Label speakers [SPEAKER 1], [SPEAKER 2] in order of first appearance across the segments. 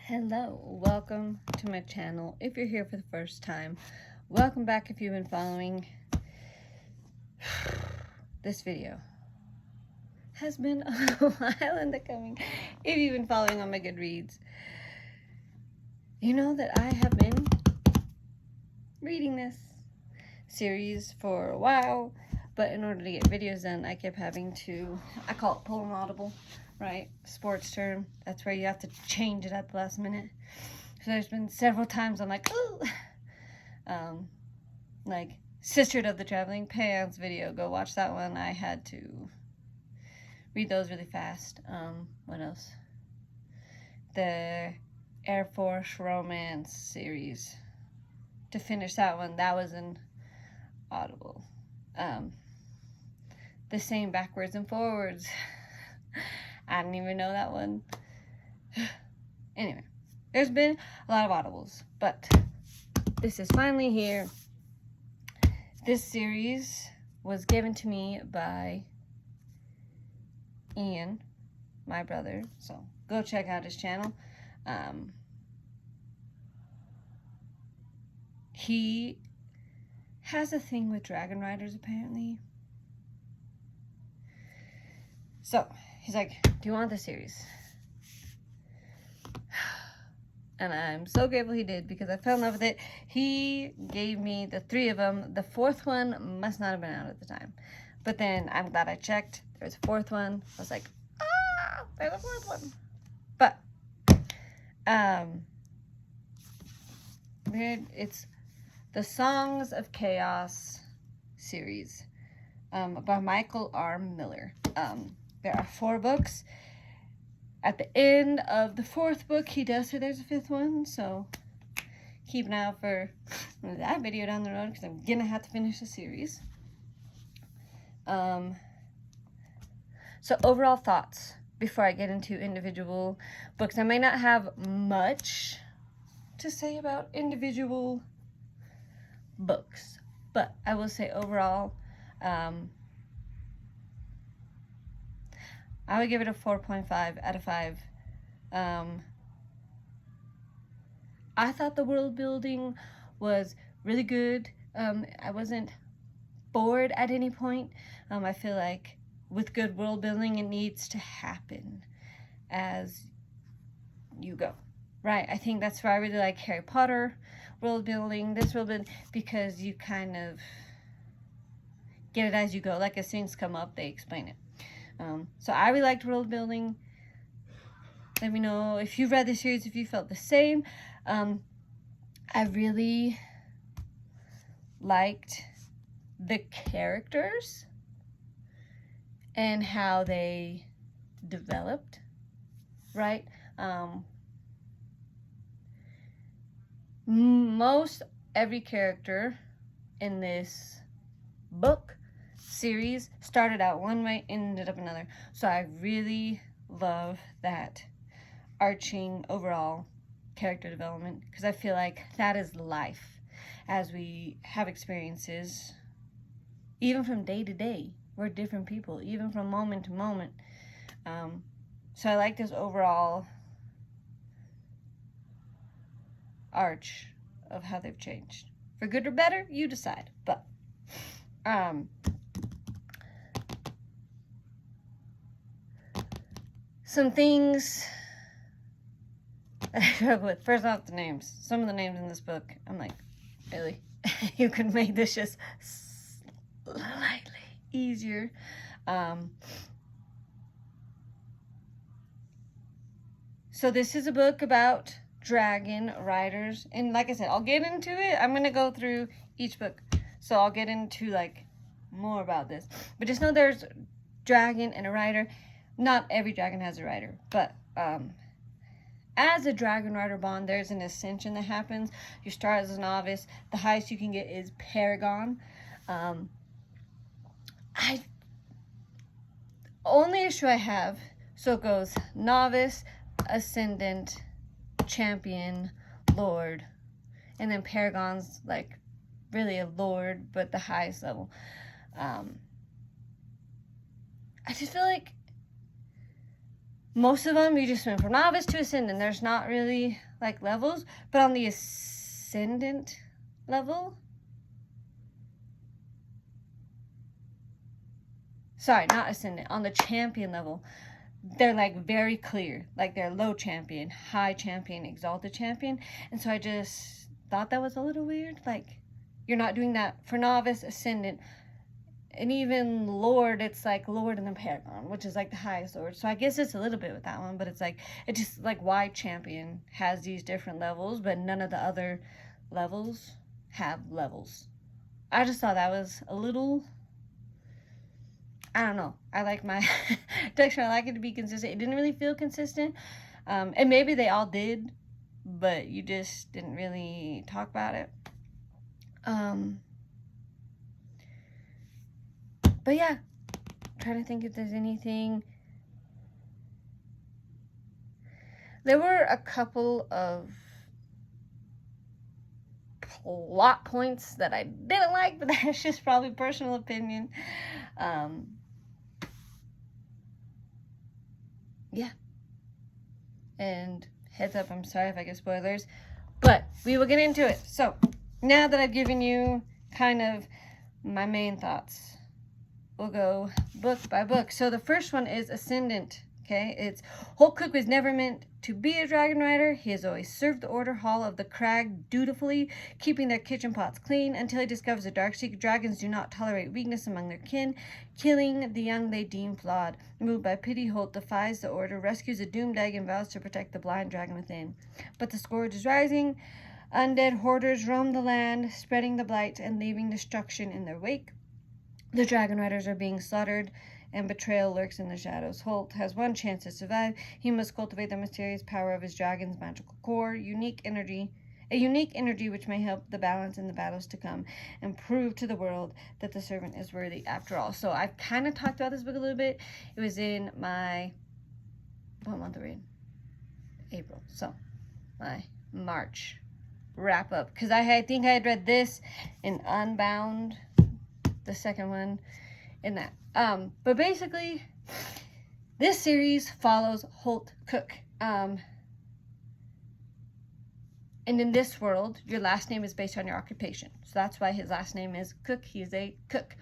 [SPEAKER 1] Hello, welcome to my channel. If you're here for the first time, welcome back if you've been following. This video has been a while in the coming. If you've been following on my Goodreads, you know that I have been reading this series for a while, but in order to get videos done, I kept having to, I call it pulling audible, right? Sports term. That's where you have to change it at the last minute. So there's been several times I'm like, ooh, like Sisterhood of the Traveling Pants video. Go watch that one. I had to read those really fast. What else? The Air Force Romance series. To finish that one, that was an audible. The same backwards and forwards. I didn't even know that one. Anyway, there's been a lot of audibles, but this is finally here. This series was given to me by Ian, my brother, so go check out his channel. He has a thing with dragon riders, apparently. So he's like, do you want the series? And I'm so grateful he did, because I fell in love with it. He gave me the 3 of them. The 4th one must not have been out at the time. But then I'm glad I checked. There's a 4th one. I was like, ah, there's a 4th one. But it's the Songs of Chaos series by Michael R. Miller. There are 4 books. At the end of the 4th book, he does say there's a 5th one, so keep an eye out for that video down the road, because I'm gonna have to finish the series. So overall thoughts before I get into individual books. I may not have much to say about individual books, but I will say overall, I would give it a 4.5 out of 5. I thought the world building was really good. I wasn't bored at any point. I feel like with good world building, it needs to happen as you go, right? I think that's why I really like Harry Potter world building, this world building, because you kind of get it as you go. Like as things come up, they explain it. So I really liked world building. Let me know if you've read the series, if you felt the same. I really liked the characters and how they developed, right? Most every character in this book series started out one way, ended up another. So I really love that arching overall character development, because I feel like that is life as we have experiences. Even from day to day, we're different people, even from moment to moment. So I like this overall arch of how they've changed. For good or better, you decide. But some things that I struggle with. First off, the names. Some of the names in this book, I'm like, really? You could make this just slightly easier. So this is a book about dragon riders. And like I said, I'll get into it. I'm going to go through each book. So I'll get into like more about this. But just know there's a dragon and a rider. Not every dragon has a rider, but as a dragon rider bond, there's an ascension that happens. You start as a novice. The highest you can get is Paragon. Only issue I have, so it goes novice, ascendant, champion, lord, and then Paragon's like really a lord, but the highest level. I just feel like most of them, you just went from novice to ascendant. There's not really, like, levels. But on the ascendant level... Sorry, not ascendant. On the champion level, they're, like, very clear. Like, they're low champion, high champion, exalted champion. And so I just thought that was a little weird. Like, you're not doing that for novice, ascendant, and even Lord. It's like Lord and the Paragon, which is like the highest Lord. So I guess it's a little bit with that one, but it's like, it just like why champion has these different levels, but none of the other levels have levels. I just thought that was a little, I don't know. I like my texture. I like it to be consistent. It didn't really feel consistent. And maybe they all did, but you just didn't really talk about it. But yeah, I'm trying to think if there's anything. There were a couple of plot points that I didn't like, but that's just probably personal opinion. Yeah. And heads up, I'm sorry if I give spoilers, but we will get into it. So, now that I've given you kind of my main thoughts, we'll go book by book. So the first one is Ascendant. Okay, it's Holt Cook was never meant to be a dragon rider. He has always served the Order Hall of the Crag dutifully, keeping their kitchen pots clean until he discovers the Darkseid dragons do not tolerate weakness among their kin, killing the young they deem flawed. Moved by pity, Holt defies the Order, rescues a doomed egg, and vows to protect the blind dragon within. But the scourge is rising. Undead hoarders roam the land, spreading the blight and leaving destruction in their wake. The dragon riders are being slaughtered, and betrayal lurks in the shadows. Holt has one chance to survive. He must cultivate the mysterious power of his dragon's magical core, a unique energy which may help the balance in the battles to come, and prove to the world that the servant is worthy after all. So I've kind of talked about this book a little bit. It was in my, what month are we in? April. So my March wrap up, because I think I had read this in Unbound, the second one in that. But basically, this series follows Holt Cook. And in this world, your last name is based on your occupation. So that's why his last name is Cook. He is a cook.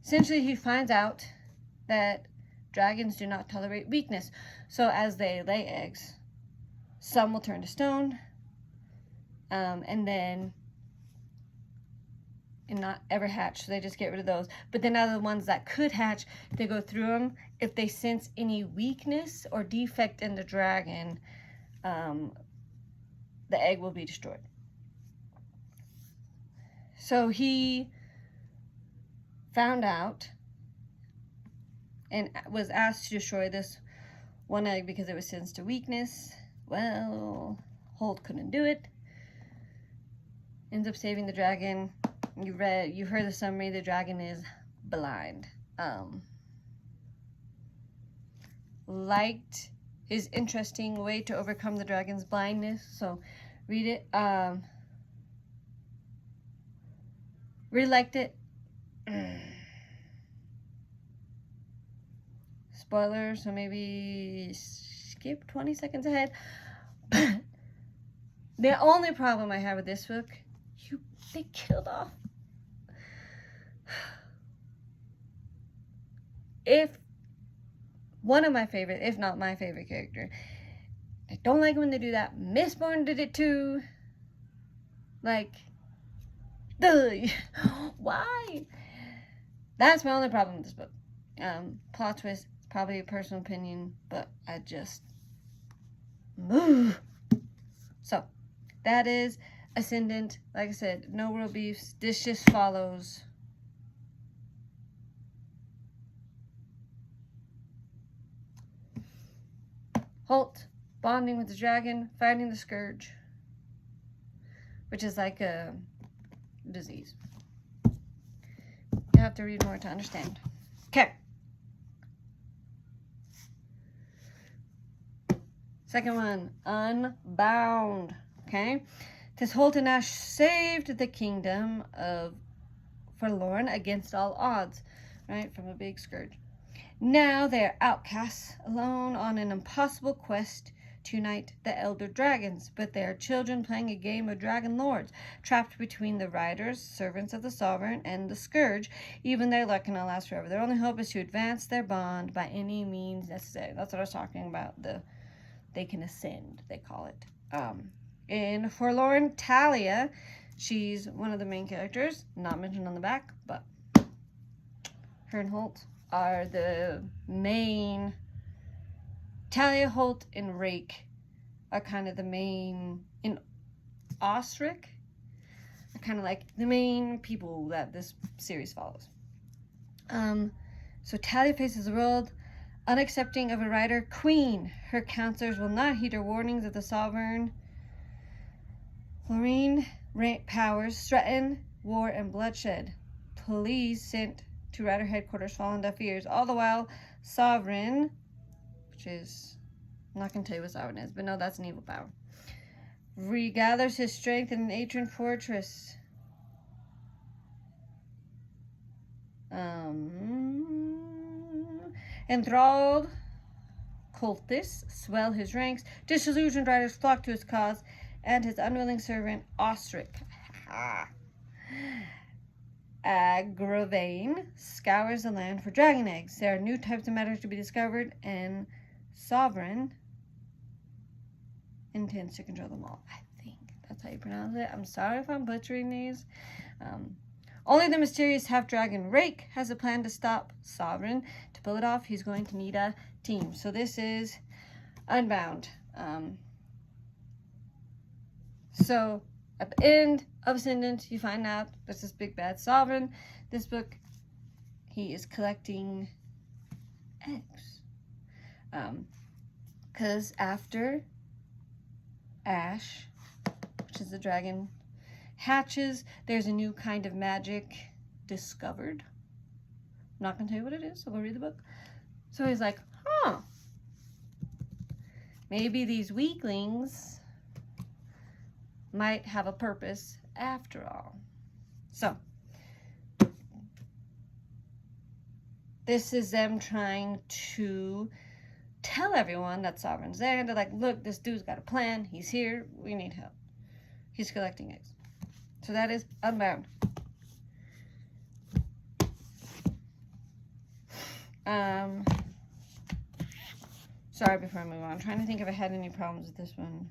[SPEAKER 1] Essentially, he finds out that dragons do not tolerate weakness. So as they lay eggs, some will turn to stone, and then and not ever hatch, so they just get rid of those. But then out of the ones that could hatch, they go through them. If they sense any weakness or defect in the dragon, the egg will be destroyed. So he found out and was asked to destroy this one egg because it was sensed to weakness. Well, Holt couldn't do it. Ends up saving the dragon. You heard the summary. The dragon is blind. Liked his interesting way to overcome the dragon's blindness. So read it. Really liked it. Spoilers, so maybe skip 20 seconds ahead. The only problem I have with this book, they killed off. If one of my favorite, if not my favorite character, I don't like when they do that. Mistborn did it too. Like, why? That's my only problem with this book. Plot twist, it's probably a personal opinion, but I just move. So, that is Ascendant. Like I said, no real beefs. This just follows Holt bonding with the dragon, fighting the scourge, which is like a disease. You have to read more to understand. Okay. Second one, Unbound. Okay. This Holt and Ash saved the kingdom of Forlorn against all odds, right, from a big scourge. Now they are outcasts, alone on an impossible quest to unite the elder dragons, but they are children playing a game of dragon lords, trapped between the riders, servants of the sovereign, and the scourge. Even their luck cannot last forever. Their only hope is to advance their bond by any means necessary. That's what I was talking about. They can ascend, they call it. In Forlorn Talia, she's one of the main characters, not mentioned on the back, but her and Holt are the main. Talia, Holt, and Rake are kind of the main. In Osric, are kind of like the main people that this series follows. So Talia faces the world unaccepting of a rider queen. Her counselors will not heed her warnings of the sovereign. Lorraine powers threaten war and bloodshed. Police sent to rider headquarters fall on deaf ears. All the while, Sovereign, which is, I'm not going to tell you what Sovereign is, but no, that's an evil power, regathers his strength in an ancient fortress. Enthralled cultists swell his ranks. Disillusioned riders flock to his cause, and his unwilling servant, Osric, Agravain, scours the land for dragon eggs. There are new types of matter to be discovered, and Sovereign intends to control them all. I think that's how you pronounce it. I'm sorry if I'm butchering these. Only the mysterious half-dragon Rake has a plan to stop Sovereign. To pull it off, he's going to need a team. So this is Unbound. So at the end of Ascendant, you find out there's this big bad Sovereign. This book, he is collecting eggs. Because after Ash, which is the dragon, hatches, there's a new kind of magic discovered. I'm not going to tell you what it is, so go read the book. So he's like, maybe these weaklings might have a purpose after all. So, this is them trying to tell everyone that Sovereign's there. They're like, look, this dude's got a plan. He's here. We need help. He's collecting eggs. So that is Unbound. Sorry, before I move on. I'm trying to think if I had any problems with this one.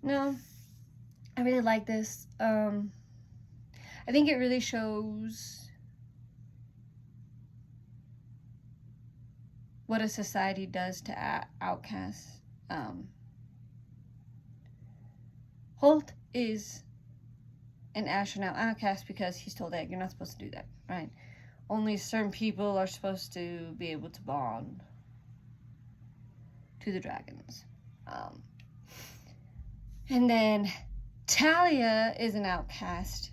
[SPEAKER 1] No, I really like this. I think it really shows what a society does to outcasts. Holt is an astronaut outcast because he's told that you're not supposed to do that, right? Only certain people are supposed to be able to bond to the dragons. And then Talia is an outcast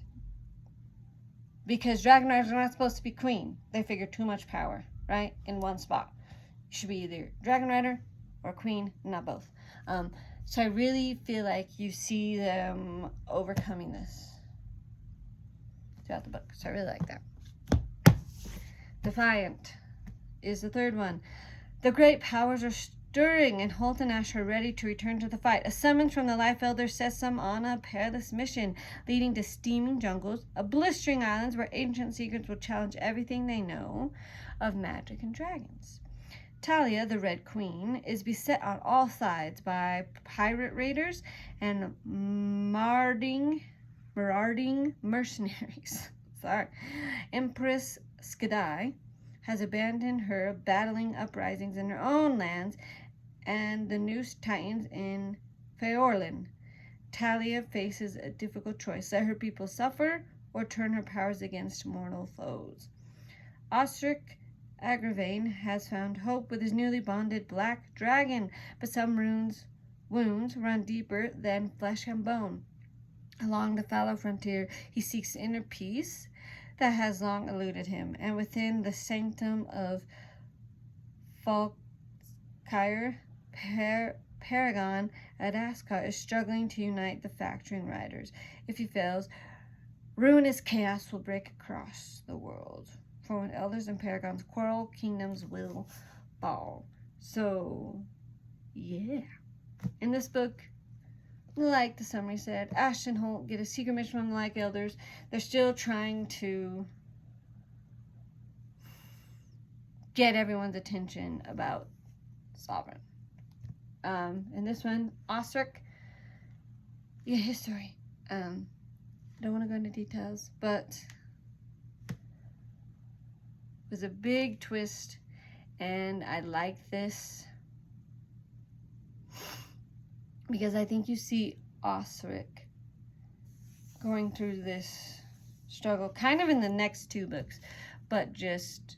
[SPEAKER 1] because dragon riders are not supposed to be queen. They figure too much power, right, in one spot. You should be either dragon rider or queen, not both. So I really feel like you see them overcoming this throughout the book. So I really like that. Defiant is the third one. The great powers are stirring, and Holt and Ash are ready to return to the fight. A summons from the Life Elder sets them on a perilous mission, leading to steaming jungles of blistering islands where ancient secrets will challenge everything they know of magic and dragons. Talia, the Red Queen, is beset on all sides by pirate raiders and marauding mercenaries. Empress Skadai has abandoned her, battling uprisings in her own lands and the Noose Titans in Feorlin. Talia faces a difficult choice: let her people suffer or turn her powers against mortal foes. Osric Agravain has found hope with his newly bonded black dragon, but some wounds run deeper than flesh and bone. Along the fallow frontier, he seeks inner peace that has long eluded him, and within the sanctum of Falkire, Paragon at Ascot is struggling to unite the factoring riders. If he fails, ruinous chaos will break across the world. For when elders and Paragons quarrel, kingdoms will fall. So, yeah. In this book, like the summary said, Ash and Holt get a secret mission from the Like Elders. They're still trying to get everyone's attention about Sovereign. In this one, Osric, yeah, his story. Don't want to go into details, but it was a big twist, and I like this because I think you see Osric going through this struggle kind of in the next two books, but just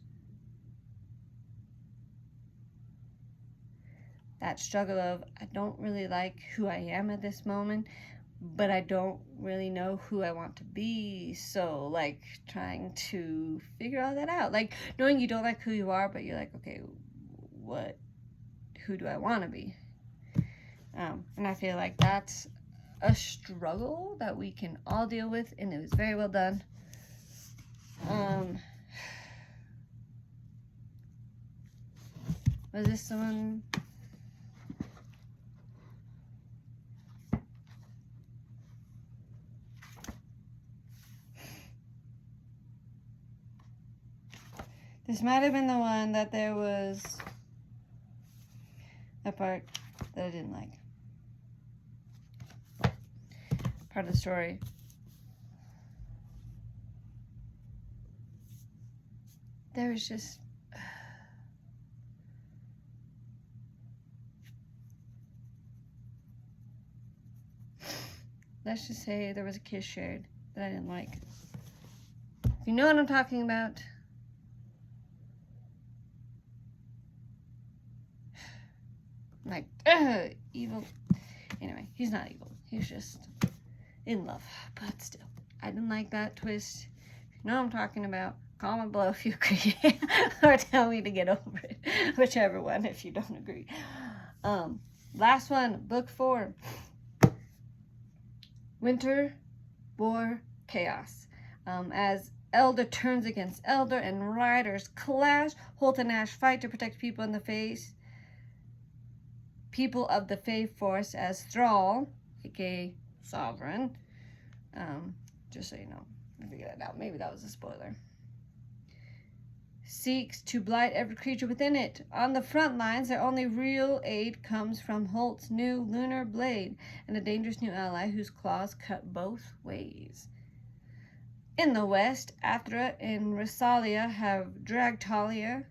[SPEAKER 1] that struggle of, I don't really like who I am at this moment, but I don't really know who I want to be. So, like, trying to figure all that out. Like, knowing you don't like who you are, but you're like, okay, who do I want to be? And I feel like that's a struggle that we can all deal with, and it was very well done. Was this someone? This might have been the one that there was a part that I didn't like. Part of the story. There was just... Let's just say there was a kiss shared that I didn't like. If you know what I'm talking about... Like, evil. Anyway, he's not evil. He's just in love. But still, I didn't like that twist. If you know what I'm talking about, comment below if you agree. Or tell me to get over it. Whichever one, if you don't agree. Last one, book 4. Winter, War, Chaos. As Elder turns against Elder and riders clash, Holt and Ash fight to protect people in the face. People of the Fae Force as Thrall, aka Sovereign. Just so you know, I figured that out. Maybe that was a spoiler. Seeks to blight every creature within it. On the front lines, their only real aid comes from Holt's new lunar blade and a dangerous new ally whose claws cut both ways. In the west, Athra and Rosalia have dragged Talia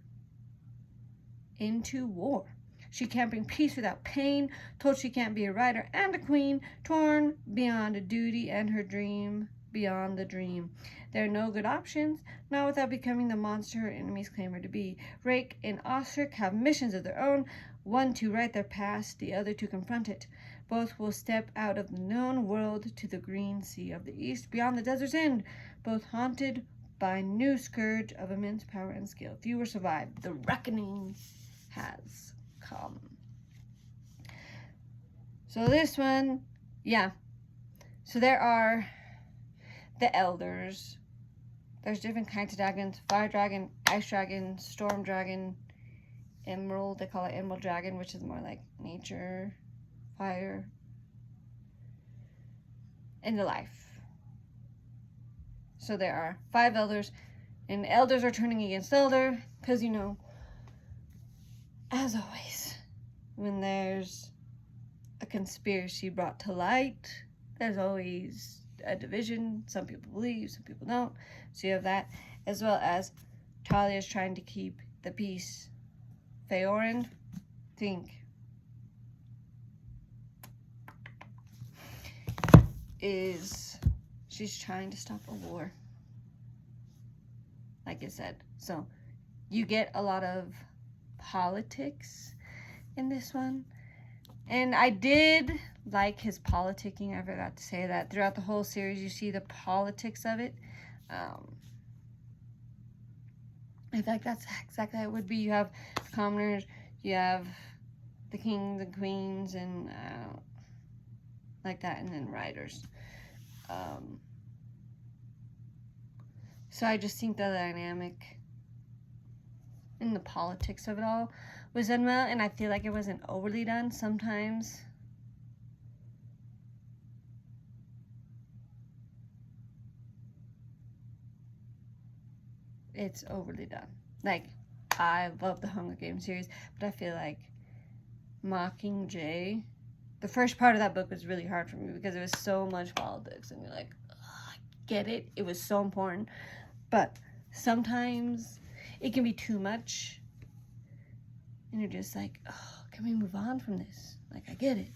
[SPEAKER 1] into war. She can't bring peace without pain, told she can't be a rider and a queen, torn beyond a duty and her dream beyond the dream. There are no good options, not without becoming the monster her enemies claim her to be. Rake and Osric have missions of their own, one to right their past, the other to confront it. Both will step out of the known world to the green sea of the east, beyond the desert's end, both haunted by new scourge of immense power and skill. Few survive. The reckoning has come. So this one, yeah. So there are the elders. There's different kinds of dragons. Fire dragon, ice dragon, storm dragon, emerald. They call it emerald dragon, which is more like nature, fire, and the life. So there are 5 elders, and elders are turning against elder, because, you know, as always, when there's a conspiracy brought to light, there's always a division. Some people believe, some people don't. So you have that, as well as Talia is trying to keep the peace. Feorin, she's trying to stop a war. Like I said, so you get a lot of politics in this one. And I did like his politicking. I forgot to say that. Throughout the whole series, you see the politics of it. I feel like that's exactly how it would be. You have commoners, you have the kings and queens and like that, and then riders. So I just think the dynamic and the politics of it all was done well, and I feel like it wasn't overly done. Sometimes it's overly done. Like, I love the Hunger Games series, but I feel like Mockingjay, the first part of that book was really hard for me because it was so much politics, and you're like, I get it, it was so important, but sometimes it can be too much, and you're just like, oh, can we move on from this? Like, I get it.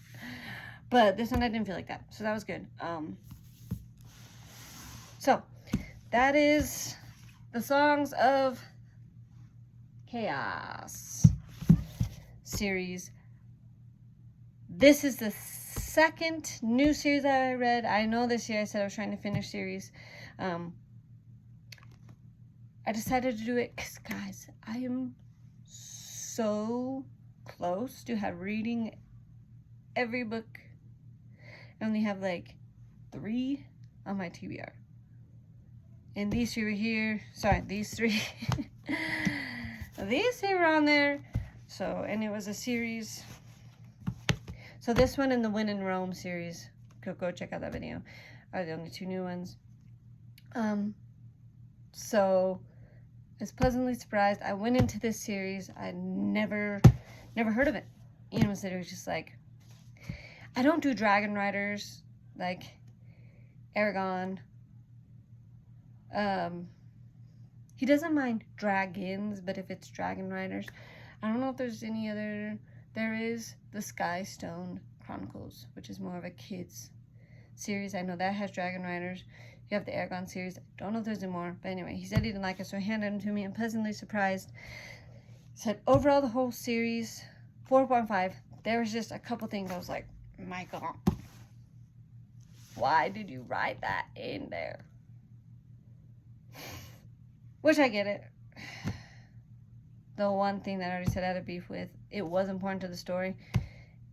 [SPEAKER 1] But this one I didn't feel like that, so that was good. So that is the Songs of Chaos series. This is the second new series that I read. I know this year I said I was trying to finish series. I decided to do it because, guys, I am so close to reading every book. I only have like 3 on my TBR. And these 3 were here. Sorry, these 3. These 3 were on there. So, and it was a series. So this one and the When in Rome series, go check out that video, are the only 2 new ones. So I was pleasantly surprised. I went into this series, I never heard of it. You know, so it was just like, I don't do dragon riders like Aragon. He doesn't mind dragons, but if it's dragon riders, I don't know if there's any other. There is the Skystone Chronicles, which is more of a kids series. I know that has dragon riders. You have the Aragon series. I don't know if there's any more, but anyway, he said he didn't like it, so he handed them to me. I'm pleasantly surprised. He said overall the whole series 4.5. There was just a couple things I was like, my God, why did you write that in there? Which I get it. The one thing that I already said I had a beef with, it was important to the story,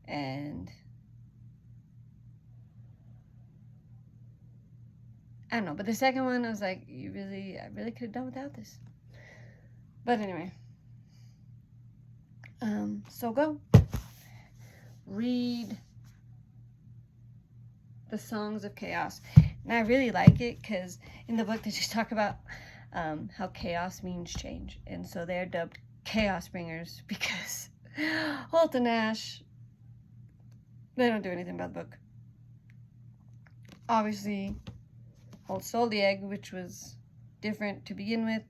[SPEAKER 1] and I don't know, but the second one I was like, I really could have done without this. But anyway, so go read the Songs of Chaos. And I really like it because in the book they just talk about how chaos means change, and so they're dubbed Chaos Bringers because Holt and Ash, they don't do anything about the book. Obviously, Holt stole the egg, which was different to begin with.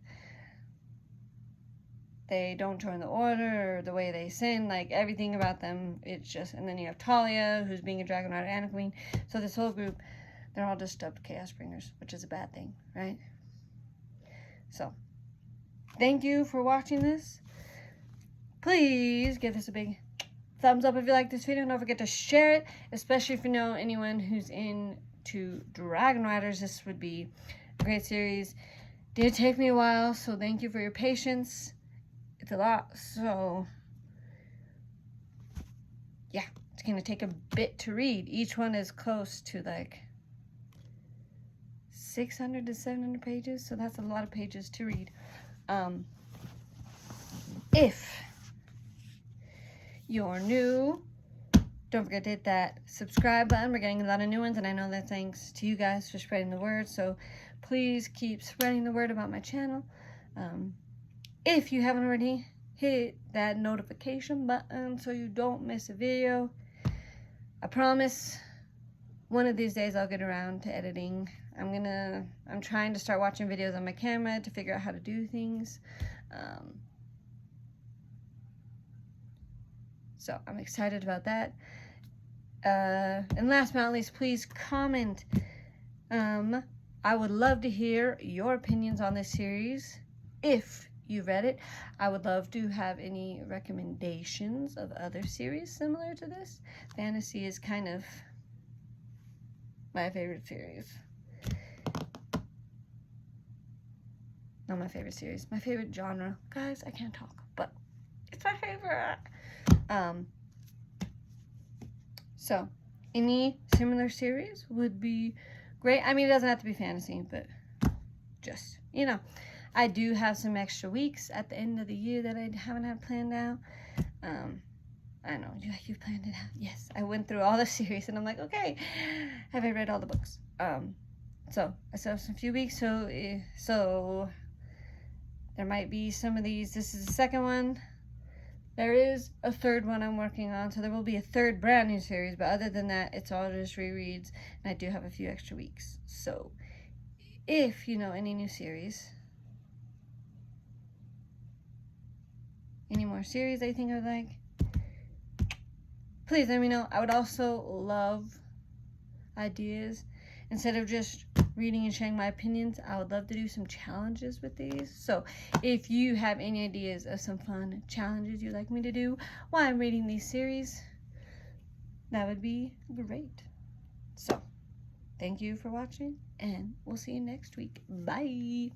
[SPEAKER 1] They don't join the order, or the way they sin, like everything about them, it's just, and then you have Talia, who's being a dragon rider and a queen. So this whole group, they're all just dubbed Chaos Bringers, which is a bad thing, right? So, thank you for watching this. Please give this a big thumbs up if you like this video. Don't forget to share it, especially if you know anyone who's into Dragon Riders. This would be a great series. Did take me a while, so thank you for your patience. It's a lot, so yeah, it's gonna take a bit to read. Each one is close to like 600 to 700 pages, so that's a lot of pages to read. If you're new, don't forget to hit that subscribe button. We're getting a lot of new ones, and I know that thanks to you guys for spreading the word, so please keep spreading the word about my channel. If you haven't already, hit that notification button so you don't miss a video. I promise one of these days I'll get around to editing. I'm trying to start watching videos on my camera to figure out how to do things. So I'm excited about that. And last but not least, please comment. I would love to hear your opinions on this series. If you read it, I would love to have any recommendations of other series similar to this. Fantasy is kind of my favorite series. Not my favorite series, my favorite genre. Guys, I can't talk, but it's my favorite. So, any similar series would be great. I mean, it doesn't have to be fantasy, but just, I do have some extra weeks at the end of the year that I haven't had planned out. I know, you planned it out. Yes, I went through all the series and I'm like, okay, have I read all the books? So I still have some few weeks, so there might be some of these. This is the second one. There is a third one I'm working on, so there will be a third brand new series, but other than that, it's all just rereads, and I do have a few extra weeks. So if you know any new series, any more series I think I would like, please let me know. I would also love ideas. Instead of just reading and sharing my opinions, I would love to do some challenges with these. So if you have any ideas of some fun challenges you'd like me to do while I'm reading these series, that would be great. So thank you for watching, and we'll see you next week. Bye.